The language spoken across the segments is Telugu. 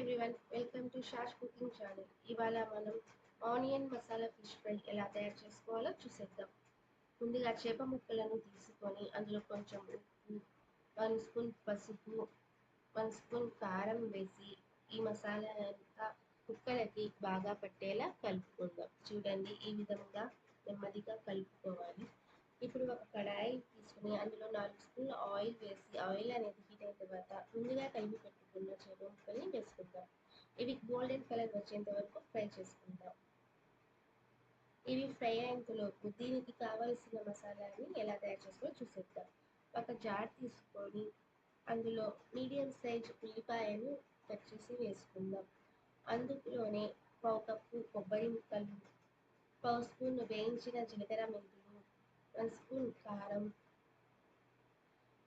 Everyone, welcome to Shash cooking channel. ఇవాళ మనం ఆనియన్ మసాలా ఫిష్ ఫ్రై ఎలా తయారు చేసుకోవాలో చూసేద్దాం. ముందుగా చేప ముక్కలను తీసుకొని అందులో కొంచెం ఉప్పు, 1 స్పూన్ పసుపు, 1 స్పూన్ కారం వేసి ఈ మసాలా అంతా ముక్కలకి బాగా పట్టేలా కలుపుకుందాం. చూడండి, ఈ విధంగా నెమ్మదిగా కలుపుకోవాలి. ఇప్పుడు ఒక కడాయి తీసుకుని అందులో 4 స్పూన్ల ఆయిల్ వేసి ఆయిల్ అనేది హీట్ అయిన తర్వాత ముందుగా కలిపి పెట్టుకున్న చేప ముక్కల్ని వేసుకుందాం. ఇవి గోల్డెన్ కలర్ వచ్చేంత వరకు ఫ్రై చేసుకుందాం. ఇవి ఫ్రై అయ్యేంతలోపు దీనికి కావలసిన మసాలాని ఎలా తయారు చేసుకోవాలో చూసేద్దాం. ఒక జార్ తీసుకొని అందులో మీడియం సైజ్ ఉల్లిపాయను కట్ చేసి వేసుకుందాం. అందులోనే 1/2 కప్పు కొబ్బరి ముక్కలు, 1 స్పూన్ వేయించిన జీలకర్ర మెంతులు, 1 స్పూన్ కారం,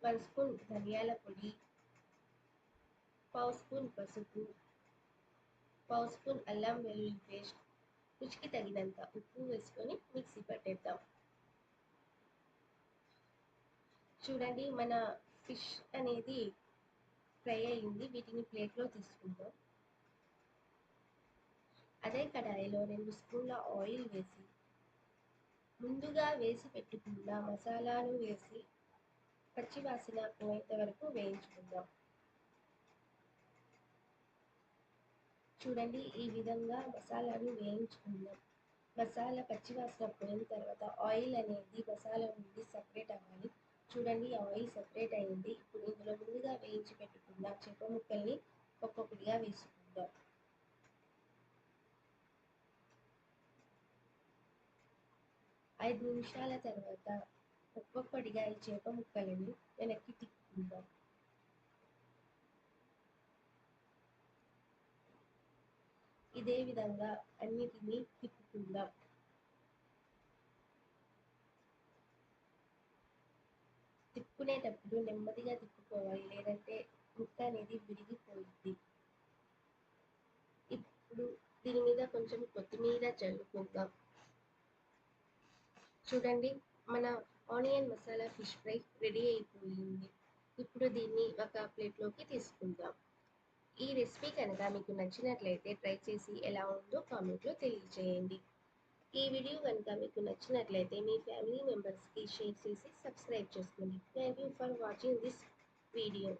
1 స్పూన్ ధనియాల పొడి, 1/2 స్పూన్ పసుపు, 1/2 స్పూన్ అల్లం వెల్లుల్లి పేస్ట్, రుచికి తగినంత ఉప్పు వేసుకొని మిక్సీ పట్టేద్దాం. చూడండి, మన ఫిష్ అనేది ఫ్రై అయ్యింది. వీటిని ప్లేట్లో తీసుకుందాం. అదే కడాయిలో 2 స్పూన్ల ఆయిల్ వేసి ముందుగా వేసి పెట్టుకున్న మసాలాను వేసి పచ్చివాసన పోయేంత వరకు వేయించుకుందాం. చూడండి, ఈ విధంగా మసాలాను వేయించుకుందాం. మసాలా పచ్చివాసన పోయిన తర్వాత ఆయిల్ అనేది మసాలా నుండి సపరేట్ అవ్వాలి. చూడండి, ఆయిల్ సపరేట్ అయింది. ఇప్పుడు ఇందులో ముందుగా వేయించి పెట్టుకున్న చేప ముక్కల్ని ఒక్కొక్కటిగా వేసుకుందాం. ఐదు నిమిషాల తర్వాత ఒక్కొక్కటిగా ఈ చేప ముక్కలని వెనక్కి తిప్పుకుందాం. ఇదే విధంగా అన్నిటినీ తిప్పుకుందాం. తిప్పుకునేటప్పుడు నెమ్మదిగా తిప్పుకోవాలి, లేదంటే ముక్క అనేది విరిగిపోయింది. ఇప్పుడు దీని మీద కొంచెం కొత్తిమీర చల్లుకుందాం. చూడండి, మన onion masala fish fry ready అయిపోయింది. ఇప్పుడు దీన్ని ఒక ప్లేట్లోకి తీసుకుందాం. ఈ రెసిపీ కనుక మీకు నచ్చినట్లయితే ట్రై చేసి ఎలా ఉందో కామెంట్లో తెలియజేయండి. ఈ వీడియో కనుక మీకు నచ్చినట్లయితే మీ ఫ్యామిలీ మెంబర్స్కి షేర్ చేసి సబ్స్క్రైబ్ చేసుకోండి. Thank you for watching this video.